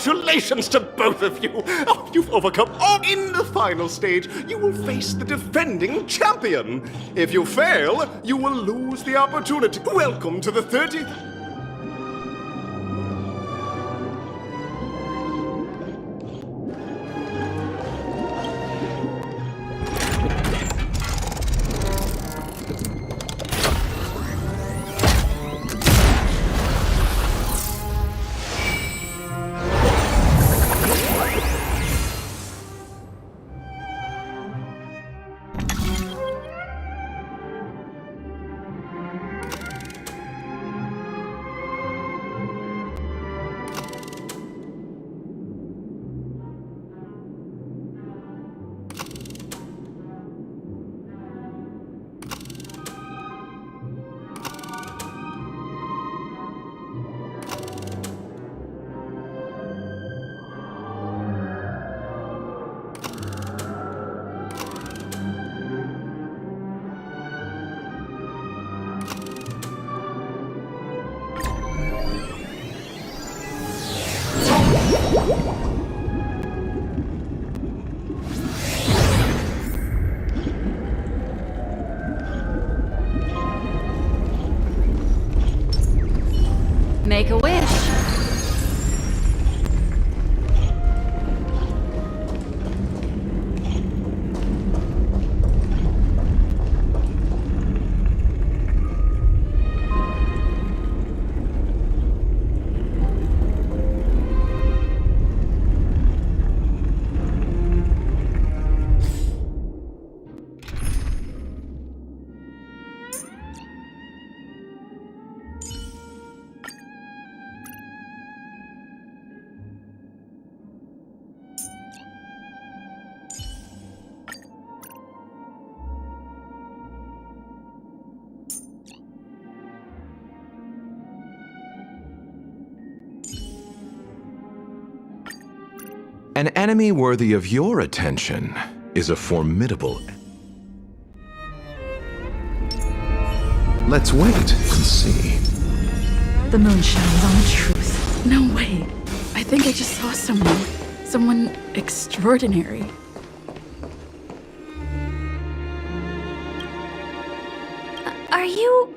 Congratulations to both of you! Oh, you've overcome all. In the final stage, you will face the defending champion. If you fail, you will lose the opportunity. Welcome to the 30th. Make a wish. An enemy worthy of your attention is a formidable... Let's wait and see. The moon shines on the truth. No way. I think I just saw someone extraordinary. Are you...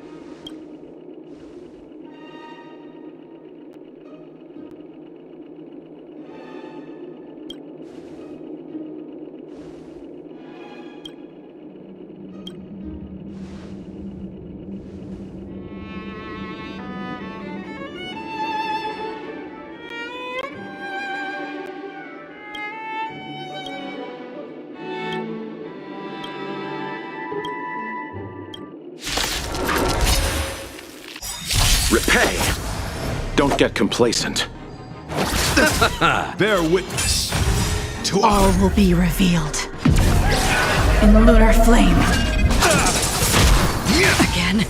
Repay! Don't get complacent. Bear witness to All will be revealed. In the lunar flame. Again.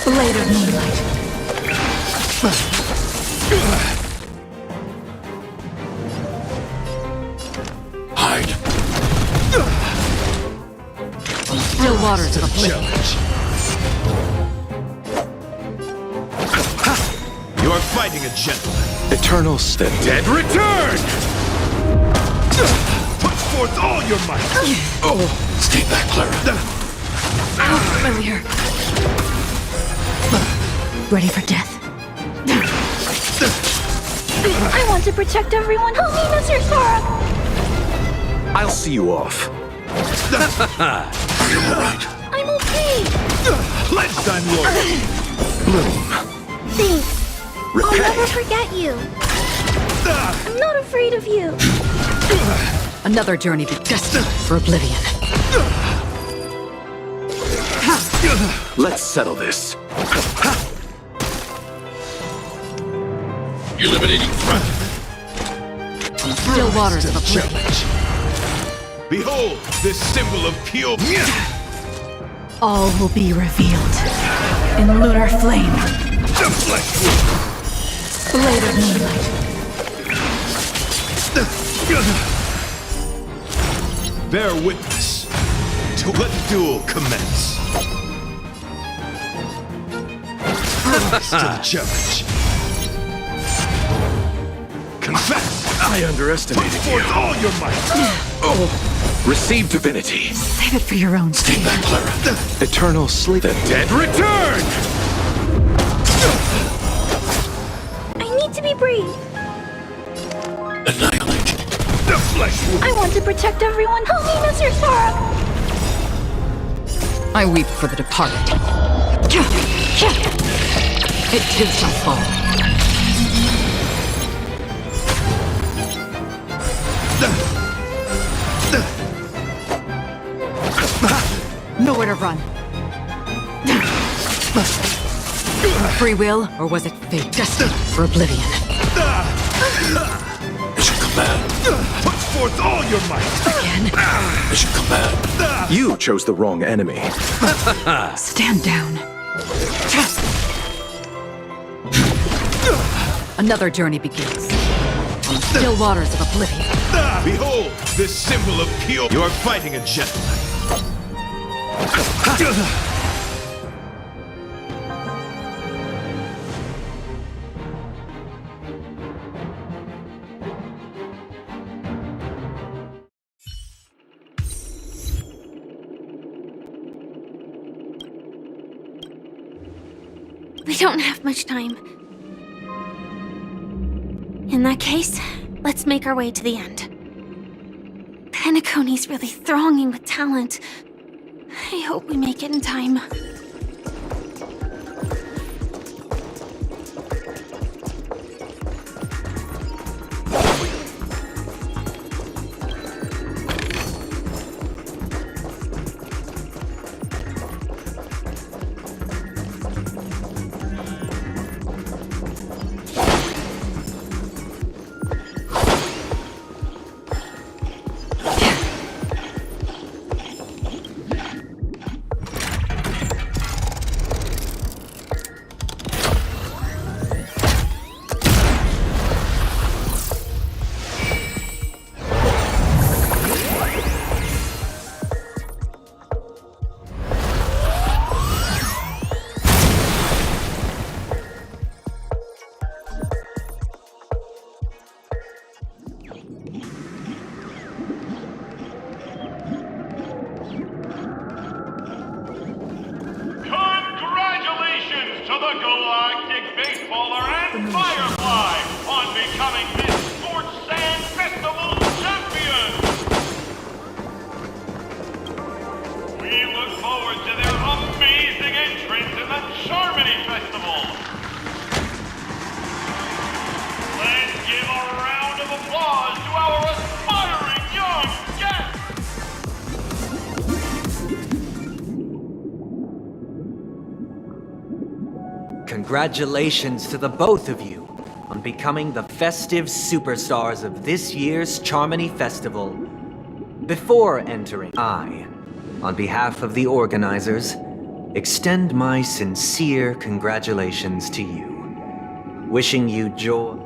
Blade of moonlight. hide. Still waters of oblivion. Challenge. You are fighting a gentleman. Eternal steady. Dead return! Put forth all your might! Oh, stay back, Clara. How familiar. Ready for death? I want to protect everyone. Help me, Mr. Sora! I'll see you off. You're all right. I'm okay. Lunchtime Lord. Bloom. Thanks. I'll never Repay. forget you. I'm not afraid of you. Another journey destined for oblivion. Let's settle this. Eliminating threat. Still waters of oblivion. Challenge. Behold, this symbol of pure... All will be revealed. In lunar flame. The flesh wound. Blade of moonlight. Bear witness to let the duel commence. rise to the challenge. Confess! I underestimated Put forth all your might! Receive divinity. Save it for your own. Stay back, Clara. Eternal sleep. The dead return! I need to be brave. Annihilate. The flesh wound. I want to protect everyone. Help me, Mr. Sora. I weep for the departed. It too shall fall. Nowhere to run. Free will, or was it fate destined for oblivion? Mission command. Put forth all your might. Again? Mission command. You chose the wrong enemy. Stand down. Another journey begins. On the still waters of oblivion. Behold, this symbol of pure. You are fighting a gentleman. We don't have much time. In that case, let's make our way to the end. Penacony's really thronging with talent. I hope we make it in time. Congratulations to the Galactic Baseballer and Firefly on becoming this Sports Sand Festival champion! We look forward to their amazing entrance in the Charmony Festival! Let's give a round of applause to our aspiring young guests! Congratulations to the both of you on becoming the festive superstars of this year's Charmony Festival. Before entering, I, on behalf of the organizers, extend my sincere congratulations to you, wishing you joy.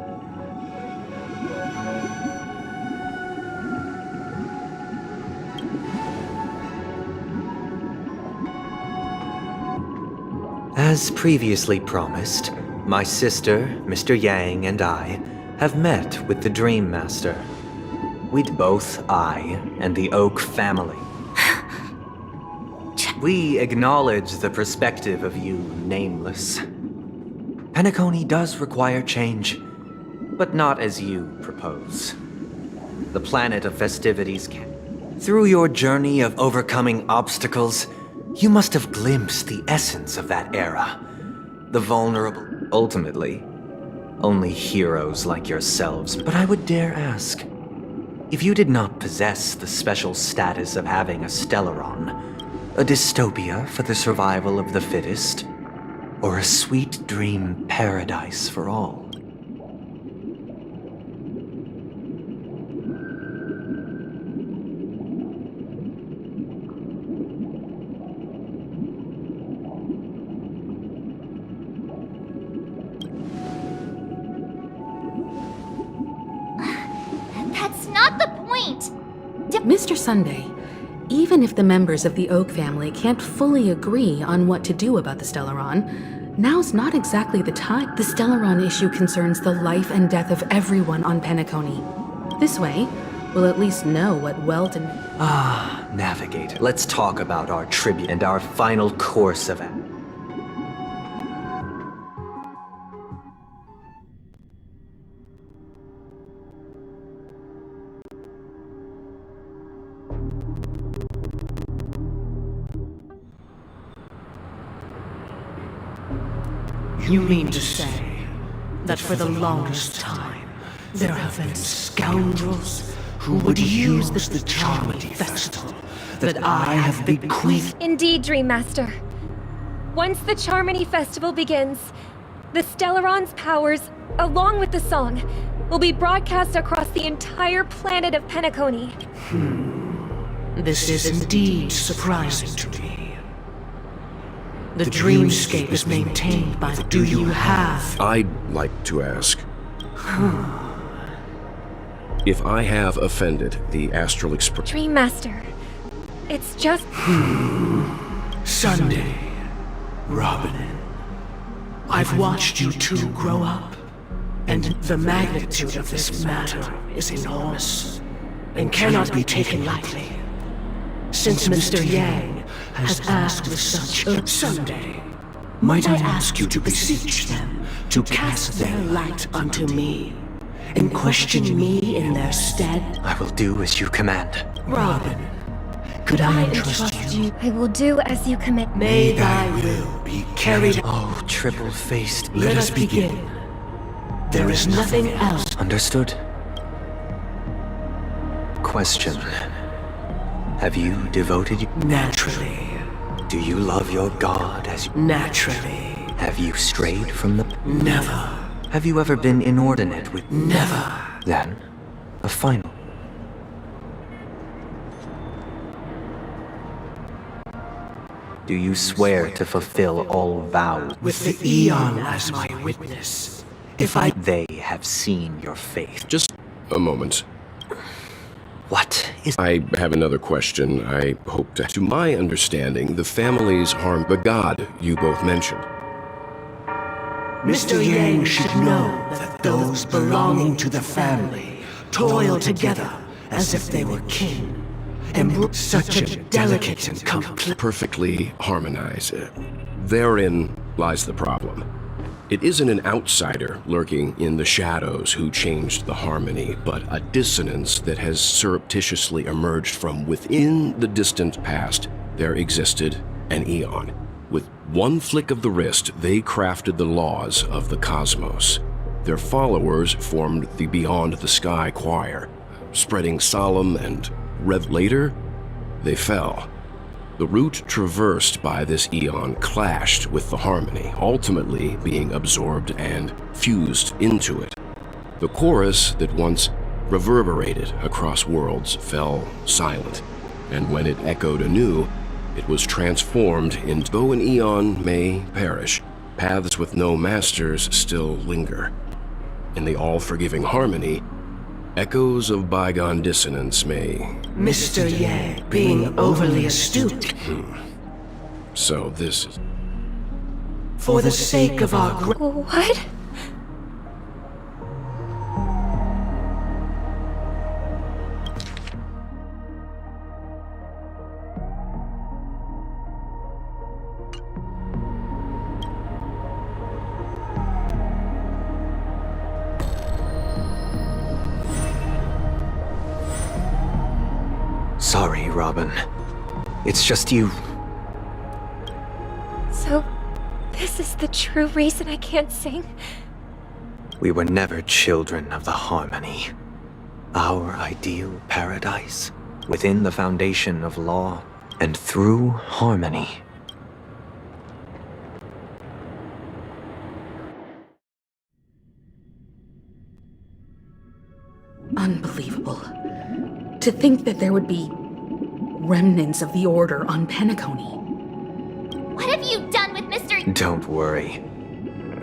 As previously promised, my sister, Mr. Yang, and I have met with the Dream Master. We'd both, I, and the Oak family. We acknowledge the perspective of you, Nameless. Penacony does require change, but not as you propose. The planet of festivities can. Through your journey of overcoming obstacles, you must have glimpsed the essence of that era. The vulnerable. Ultimately, only heroes like yourselves. But I would dare ask, if you did not possess the special status of having a Stellaron, a dystopia for the survival of the fittest, or a sweet dream paradise for all. That's not the point! Mr. Sunday, even if the members of the Oak family can't fully agree on what to do about the Stellaron, Now's not exactly the time. The Stellaron issue concerns the life and death of everyone on Penacony. This way, we'll at least know what Weldon... Navigator. Let's talk about our tribute and our final course of action. You mean to say that for the longest time, there have been scoundrels who would use the Charmity Festival that I have bequeathed? Indeed, Dream Master. Once the Charmony Festival begins, the Stellaron's powers, along with the song, will be broadcast across the entire planet of Penacony. This is indeed surprising to me. The dreamscape is maintained by the... Do you have... I'd like to ask... if I have offended the Astral Express... Dream Master, it's just... Sunday, Robin. I've watched you two grow up, and the magnitude of this matter is enormous, and cannot be taken lightly. Since Mr. Yang has asked with such a... Sunday, might I ask you to beseech them to cast their light unto me, and question me in their stead? I will do as you command. Robin, could I entrust you? I will do as you commit. May thy will be carried... Oh, triple-faced. Let us begin. There is nothing else. Understood. Question. Have you devoted... Naturally. Do you love your god as you... Naturally. Have you strayed from the... Never. Have you ever been inordinate with... Never. Then, a final. Do you swear to fulfill all vows? With the Eon as my witness. If I... They have seen your faith. Just a moment. What is... I have another question. I hope to... To my understanding, the families harm the god you both mentioned. Mr. Yang should know that those belonging to the family toil together as if they were kin. And such a delicate and complete... Perfectly harmonized. Therein lies the problem. It isn't an outsider lurking in the shadows who changed the harmony, but a dissonance that has surreptitiously emerged from within the distant past. There existed an Eon. With one flick of the wrist, they crafted the laws of the cosmos. Their followers formed the Beyond the Sky Choir, spreading solemn and later, they fell. The route traversed by this Eon clashed with the harmony, ultimately being absorbed and fused into it. The chorus that once reverberated across worlds fell silent, and when it echoed anew, it was transformed into... Though an Eon may perish, paths with no masters still linger. In the all-forgiving harmony, echoes of bygone dissonance may... Mr. Yang being overly astute. So this is... For the sake of our... What? Sorry, Robin. It's just you. So, this is the true reason I can't sing? We were never children of the harmony. Our ideal paradise, within the foundation of law, and through harmony. Unbelievable. To think that there would be remnants of the Order on Penacony. What have you done with Mr. Don't worry.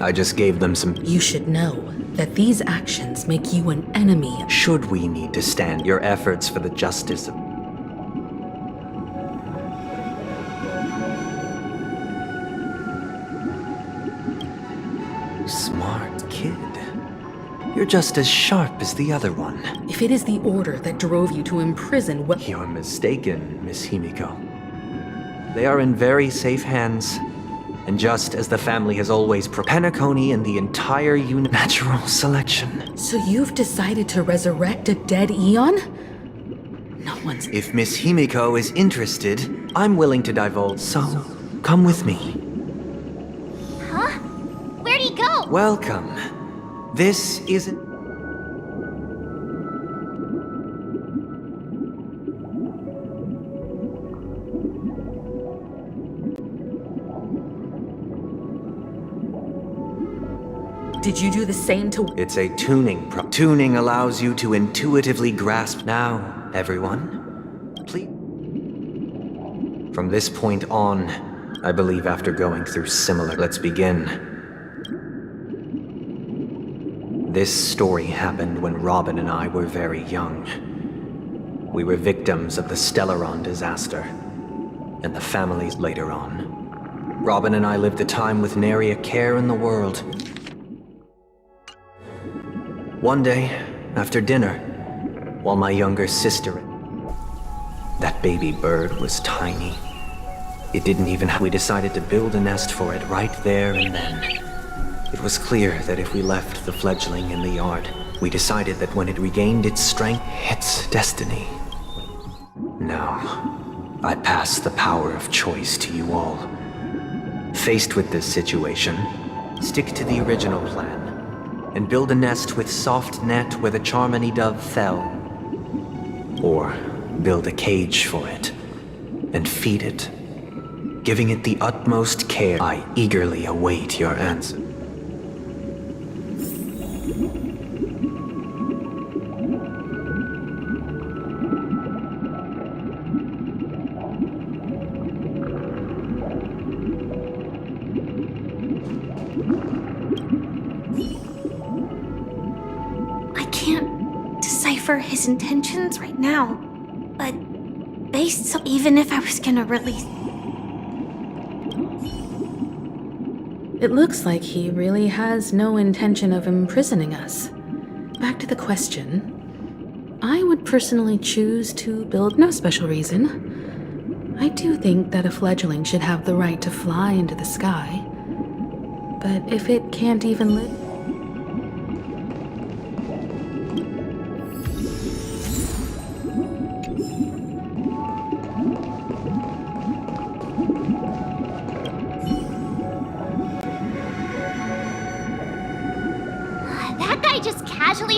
I just gave them some... You should know that these actions make you an enemy. Should we need to stand your efforts for the justice of... Smart kid. You're just as sharp as the other one. If it is the order that drove you to imprison, well, You're mistaken, Miss Himiko. They are in very safe hands. And just as the family has always Penacony and the entire natural selection. so you've decided to resurrect a dead Eon? No one's... If Miss Himiko is interested, I'm willing to divulge. So, come with me. Huh? Where'd he go? Welcome. This isn't... Did you do the same to... It's a tuning Tuning allows you to intuitively grasp. Now, everyone, please. From this point on, I believe after going through similar... Let's begin. This story happened when Robin and I were very young. We were victims of the Stellaron disaster, and the families later on. Robin and I lived a time with nary a care in the world. One day, after dinner, while my younger sister... That baby bird was tiny. It didn't even... We decided to build a nest for it right there and then. It was clear that if we left the fledgling in the yard, we decided that when it regained its strength, its destiny. Now, I pass the power of choice to you all. Faced with this situation, stick to the original plan. And build a nest with soft net where the Charmony dove fell. Or build a cage for it, and feed it, giving it the utmost care. I eagerly await your answer. For his intentions right now, but based on, even if I was gonna release... It looks like he really has no intention of imprisoning us. Back to the question. I would personally choose to build no special reason. I do think that a fledgling should have the right to fly into the sky. But if it can't even live...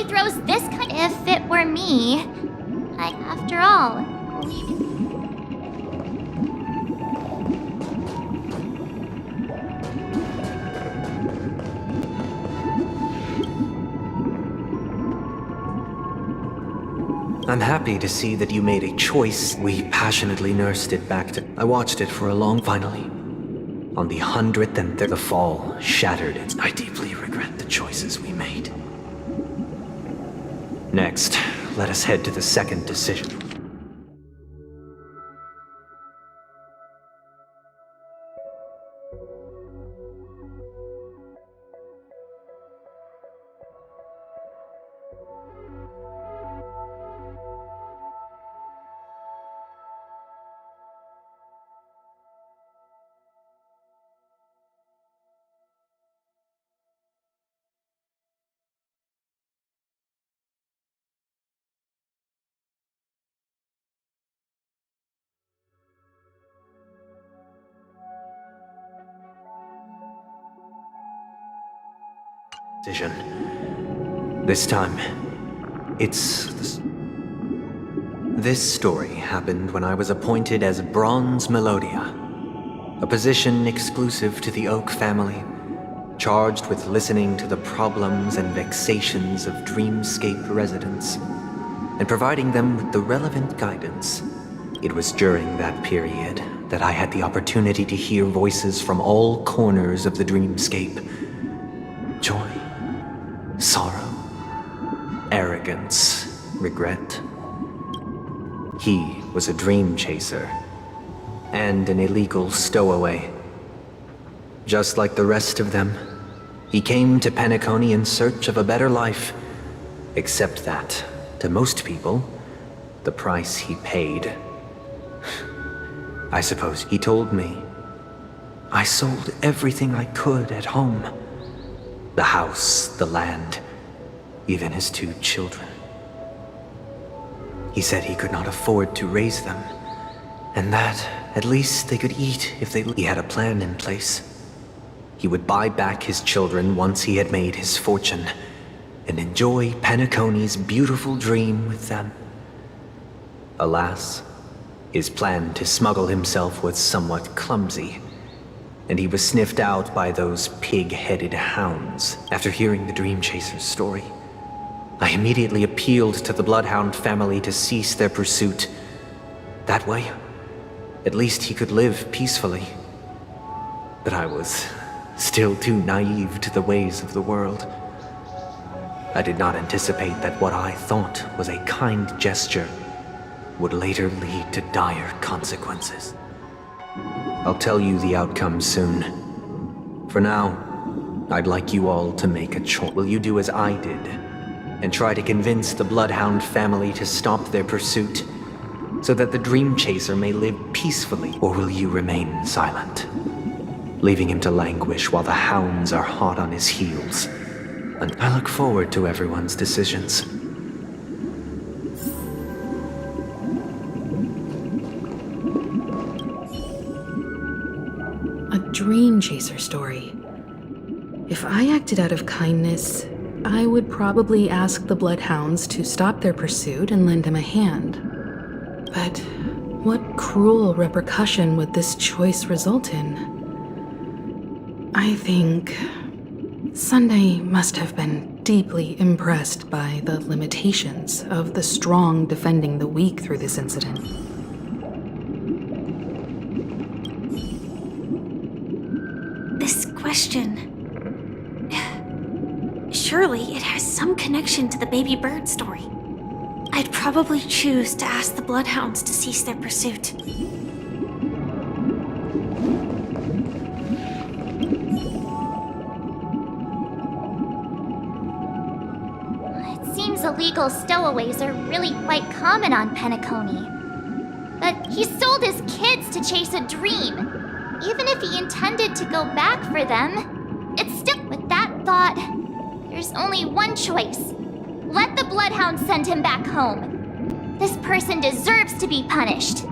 Throws this kind. If it were me, after all, I'm happy to see that you made a choice. We passionately nursed it back to... I watched it for a long... Finally, on the 100th, the fall shattered it. I deeply regret the choices we made. Next, let us head to the second decision. This time, it's... This story happened when I was appointed as Bronze Melodia, a position exclusive to the Oak family, charged with listening to the problems and vexations of Dreamscape residents, and providing them with the relevant guidance. It was during that period that I had the opportunity to hear voices from all corners of the Dreamscape. Joy, sorrow, arrogance, regret. He was a dream chaser and an illegal stowaway. Just like the rest of them, He came to Penacony in search of a better life, except that, to most people, the price he paid. I suppose he told me. I sold everything I could at home. The house, the land, even his 2 children. He said he could not afford to raise them, and that at least they could eat if they... He had a plan in place. He would buy back his children once he had made his fortune, and enjoy Penacony's beautiful dream with them. Alas, his plan to smuggle himself was somewhat clumsy, and he was sniffed out by those pig-headed hounds. After hearing the Dream Chaser's story, I immediately appealed to the Bloodhound family to cease their pursuit. That way, at least he could live peacefully. But I was still too naive to the ways of the world. I did not anticipate that what I thought was a kind gesture would later lead to dire consequences. I'll tell you the outcome soon. For now, I'd like you all to make a choice. Will you do as I did, and try to convince the Bloodhound family to stop their pursuit, so that the Dream Chaser may live peacefully? Or will you remain silent, leaving him to languish while the hounds are hot on his heels? And I look forward to everyone's decisions. A Dream Chaser story. If I acted out of kindness, I would probably ask the Bloodhounds to stop their pursuit and lend him a hand. But what cruel repercussion would this choice result in? I think Sunday must have been deeply impressed by the limitations of the strong defending the weak through this incident. This question... Surely it has some connection to the baby bird story. I'd probably choose to ask the Bloodhounds to cease their pursuit. It seems illegal stowaways are really quite common on Penacony. But he sold his kids to chase a dream. Even if he intended to go back for them, it's still... With that thought, there's only one choice. Let the Bloodhound send him back home. This person deserves to be punished.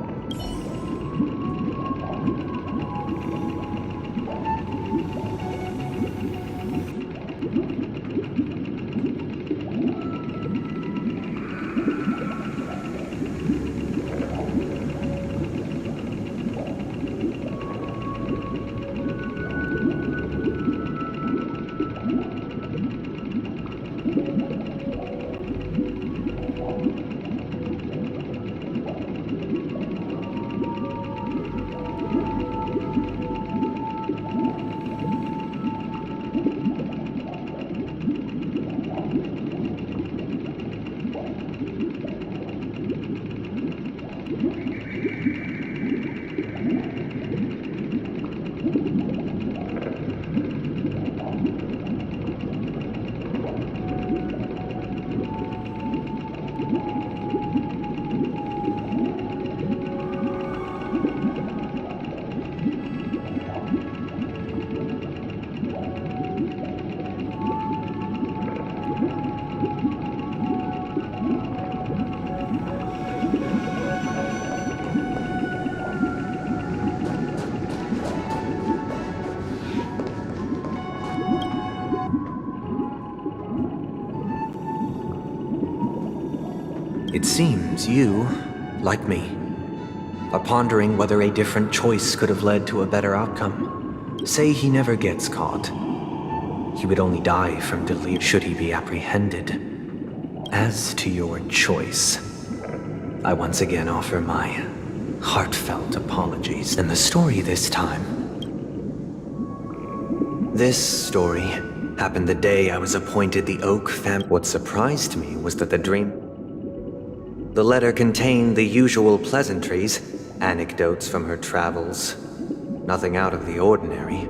It seems you, like me, are pondering whether a different choice could have led to a better outcome. Say he never gets caught. He would only die from delirium should he be apprehended. As to your choice, I once again offer my heartfelt apologies. And the story this time. This story happened the day I was appointed the Oak family. What surprised me was that the letter contained the usual pleasantries, anecdotes from her travels, nothing out of the ordinary.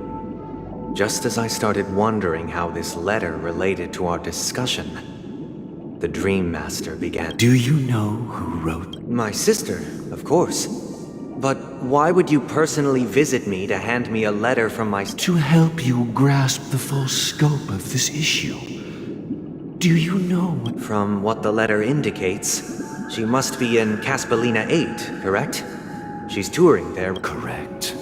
Just as I started wondering how this letter related to our discussion, the Dream Master began. Do you know who wrote? My sister, of course. But why would you personally visit me to hand me a letter from my... To help you grasp the full scope of this issue. Do you know what... From what the letter indicates, she must be in Caspelina 8, correct? She's touring there. Correct.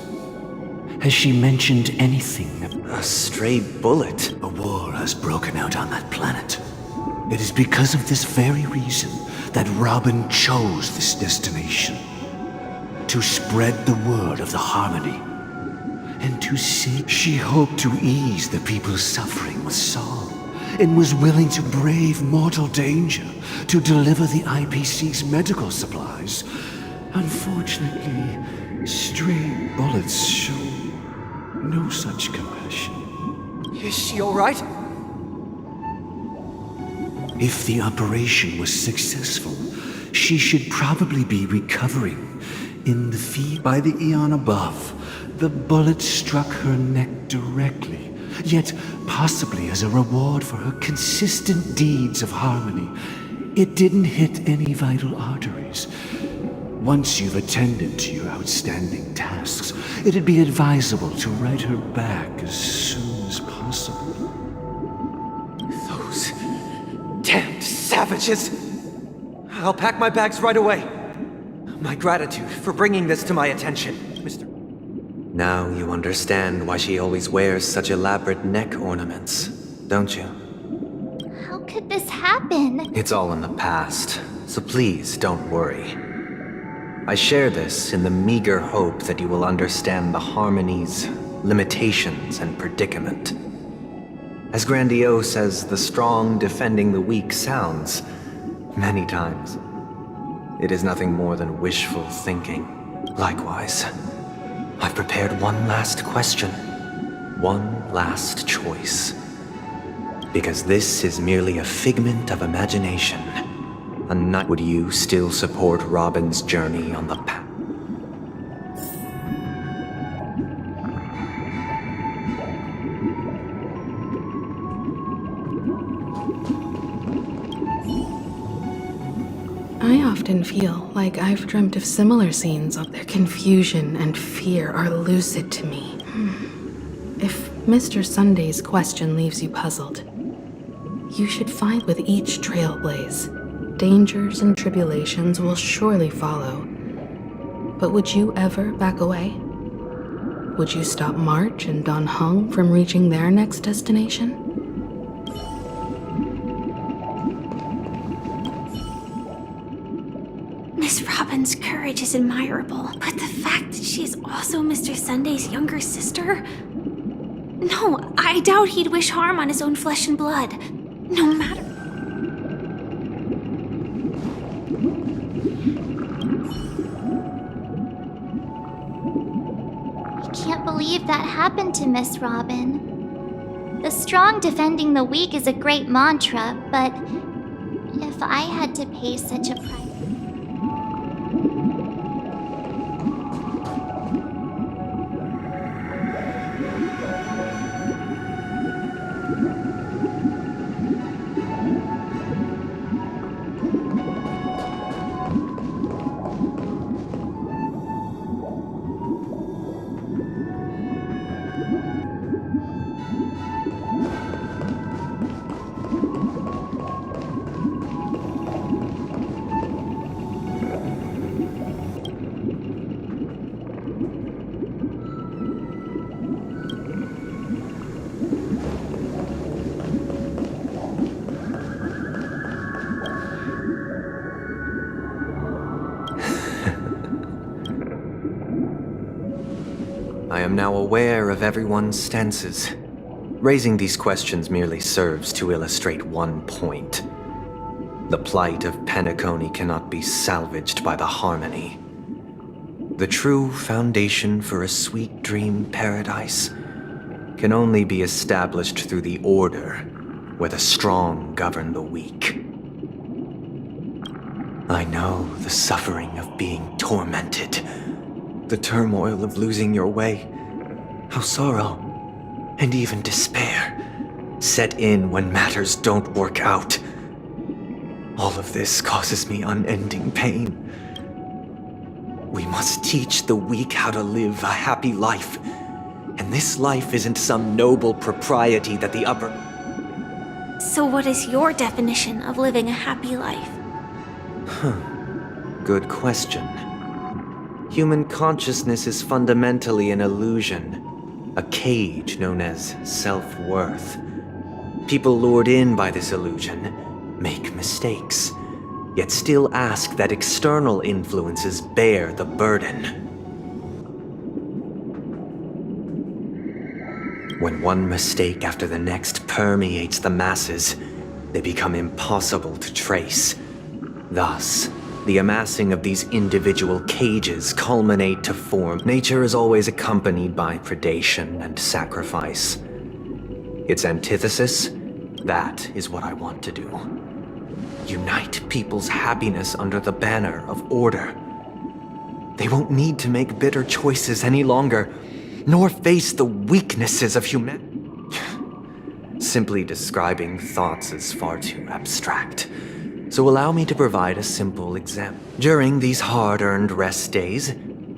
Has she mentioned anything? A stray bullet. A war has broken out on that planet. It is because of this very reason that Robin chose this destination. To spread the word of the Harmony. And to see, she hoped to ease the people's suffering with song, and was willing to brave mortal danger to deliver the IPC's medical supplies. Unfortunately, stray bullets show no such compassion. Is she alright? If the operation was successful, she should probably be recovering. In the feed by the eon above, the bullet struck her neck directly, yet possibly as a reward for her consistent deeds of harmony. It didn't hit any vital arteries. Once you've attended to your outstanding tasks, it'd be advisable to write her back as soon as possible. Those damned savages! I'll pack my bags right away. My gratitude for bringing this to my attention, Mr. Now you understand why she always wears such elaborate neck ornaments, don't you? How could this happen? It's all in the past, so please don't worry. I share this in the meager hope that you will understand the Harmony's limitations and predicament. As grandiose as the strong defending the weak sounds, many times, it is nothing more than wishful thinking. Likewise, I've prepared one last question, one last choice. Because this is merely a figment of imagination. Would you still support Robin's journey on the path? I often feel like I've dreamt of similar scenes. Their confusion and fear are lucid to me. If Mr. Sunday's question leaves you puzzled, you should find with each Trailblaze. Dangers and tribulations will surely follow. But would you ever back away? Would you stop March and Don Hung from reaching their next destination? Miss Robin's courage is admirable, but the fact that she is also Mr. Sunday's younger sister? No, I doubt he'd wish harm on his own flesh and blood, no matter. I can't believe that happened to Miss Robin. The strong defending the weak is a great mantra, but if I had to pay such a price... I am now aware of everyone's stances. Raising these questions merely serves to illustrate one point. The plight of Penacony cannot be salvaged by the Harmony. The true foundation for a sweet dream paradise can only be established through the order where the strong govern the weak. I know the suffering of being tormented, the turmoil of losing your way, how sorrow and even despair set in when matters don't work out. All of this causes me unending pain. We must teach the weak how to live a happy life. And this life isn't some noble propriety that the upper... So what is your definition of living a happy life? Good question. Human consciousness is fundamentally an illusion, a cage known as self-worth. People lured in by this illusion make mistakes, yet still ask that external influences bear the burden. When one mistake after the next permeates the masses, they become impossible to trace. Thus, the amassing of these individual cages culminate to form. Nature is always accompanied by predation and sacrifice. Its antithesis, that is what I want to do. Unite people's happiness under the banner of order. They won't need to make bitter choices any longer, nor face the weaknesses of humanity. Simply describing thoughts is far too abstract, so allow me to provide a simple example. During these hard-earned rest days,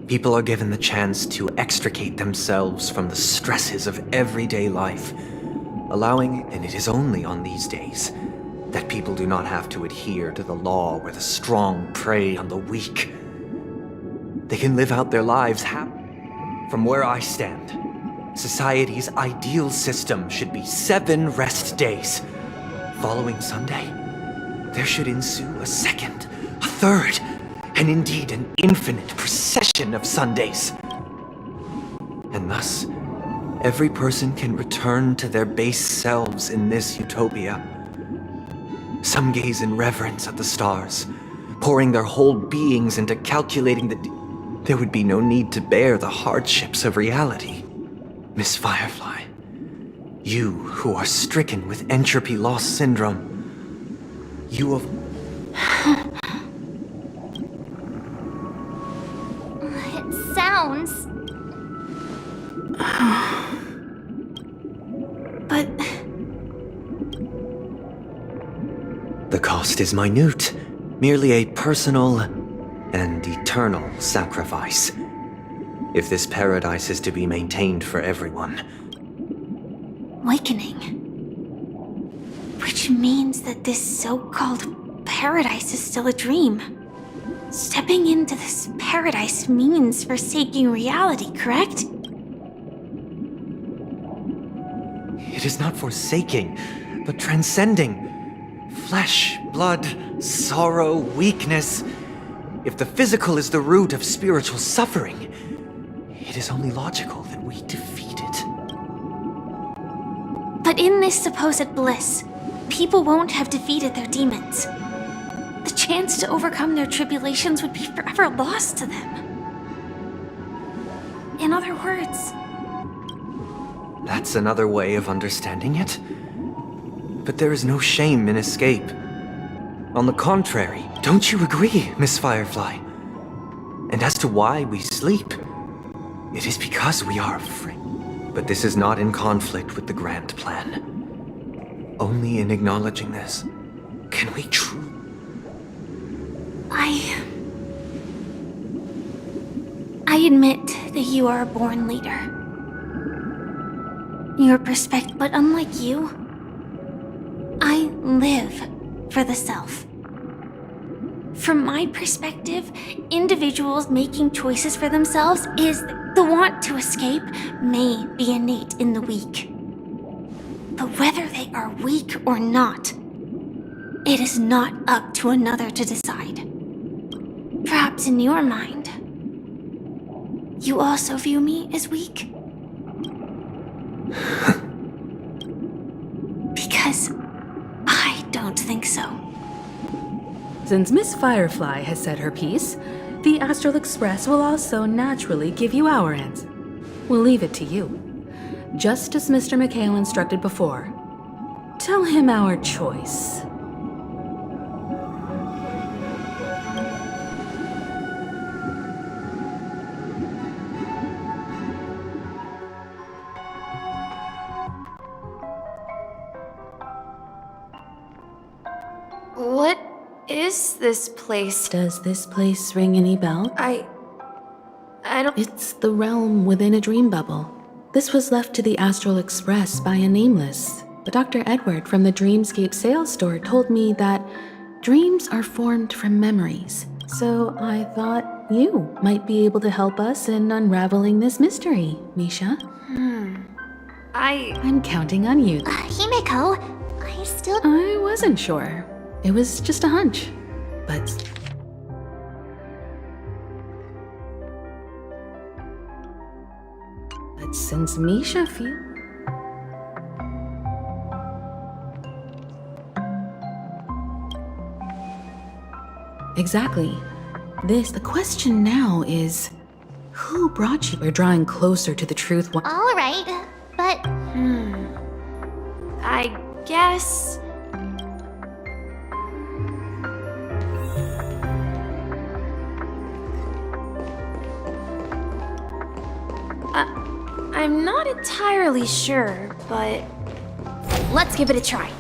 people are given the chance to extricate themselves from the stresses of everyday life, allowing, and it is only on these days, that people do not have to adhere to the law where the strong prey on the weak. They can live out their lives happily. From where I stand, society's ideal system should be 7 rest days. Following Sunday, there should ensue a second, a third, and indeed an infinite procession of Sundays. And thus, every person can return to their base selves in this utopia. Some gaze in reverence at the stars, pouring their whole beings into calculating there would be no need to bear the hardships of reality. Miss Firefly, you who are stricken with entropy loss syndrome, you have... It sounds... But... The cost is minute, merely a personal and eternal sacrifice. If this paradise is to be maintained for everyone. Awakening. Which means that this so-called paradise is still a dream. Stepping into this paradise means forsaking reality, correct? It is not forsaking, but transcending. Flesh, blood, sorrow, weakness. If the physical is the root of spiritual suffering, it is only logical that we defeat it. But in this supposed bliss, people won't have defeated their demons. The chance to overcome their tribulations would be forever lost to them. In other words... That's another way of understanding it. But there is no shame in escape. On the contrary, don't you agree, Miss Firefly? And as to why we sleep, it is because we are afraid. But this is not in conflict with the grand plan. Only in acknowledging this can we truly... I admit that you are a born leader. Your perspective, but unlike you, I live for the self. From my perspective, individuals making choices for themselves is the want to escape may be innate in the weak. But whether they are weak or not, it is not up to another to decide. Perhaps in your mind, you also view me as weak? Because I don't think so. Since Miss Firefly has said her piece, the Astral Express will also naturally give you our answer. We'll leave it to you. Just as Mr. McHale instructed before. Tell him our choice. What is this place? Does this place ring any bell? I don't... It's the realm within a dream bubble. This was left to the Astral Express by a nameless. But Dr. Edward from the Dreamscape sales store told me that dreams are formed from memories. So I thought you might be able to help us in unraveling this mystery, Misha. I'm counting on you. Himeko, I wasn't sure. It was just a hunch. But since Misha feels... Exactly. The question now is, who brought you? We're drawing closer to the truth. Alright, but... I guess... I'm not entirely sure, but... let's give it a try.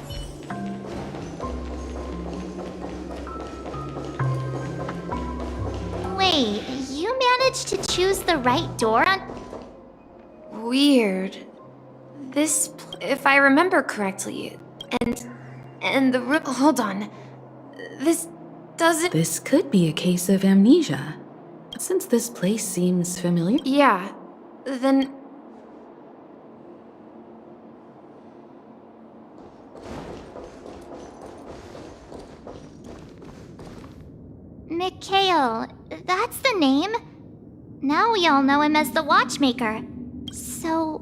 Wait, you managed to choose the right door on... Weird. If I remember correctly, and the room... Hold on. This doesn't... This could be a case of amnesia. Since this place seems familiar. Yeah, then... Mikhail, that's the name. Now we all know him as the Watchmaker. So,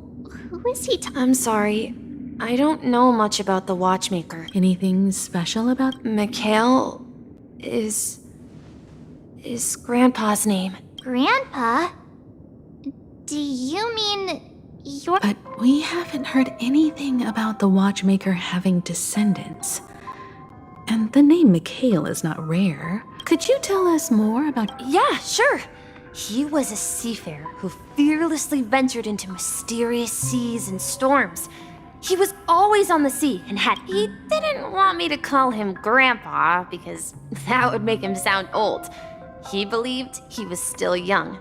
who is he I'm sorry. I don't know much about the Watchmaker. Anything special about... Mikhail is Grandpa's name. Grandpa? Do you mean your... But we haven't heard anything about the Watchmaker having descendants. And the name Mikhail is not rare. Could you tell us more about... Yeah, sure. He was a seafarer who fearlessly ventured into mysterious seas and storms. He was always on the sea and he didn't want me to call him Grandpa because that would make him sound old. He believed he was still young.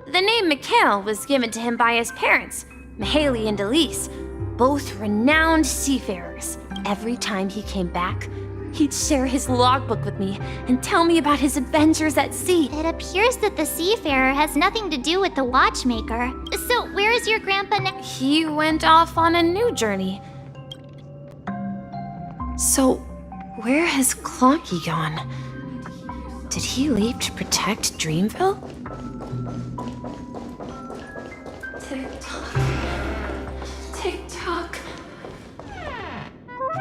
The name Mikhail was given to him by his parents, Mihaly and Elise, both renowned seafarers. Every time he came back, he'd share his logbook with me and tell me about his adventures at sea. It appears that the seafarer has nothing to do with the Watchmaker. So where is your grandpa now? He went off on a new journey. So, where has Clocky gone? Did he leave to protect Dreamville? Tick-tock. Tick-tock.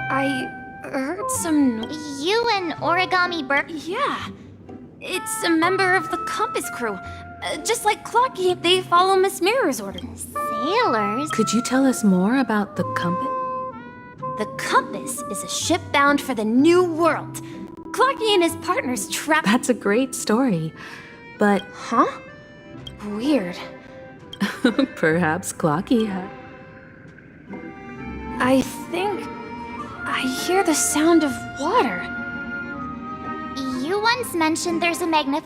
I heard some... You and Origami Bird? Yeah. It's a member of the Compass crew. Just like Clocky, they follow Miss Mirror's orders. Sailors? Could you tell us more about the Compass? The Compass is a ship bound for the New World. Clocky and his partners trapped... That's a great story. But... Huh? Weird. Perhaps Clocky had... I think... I hear the sound of water. You once mentioned there's a magnificent...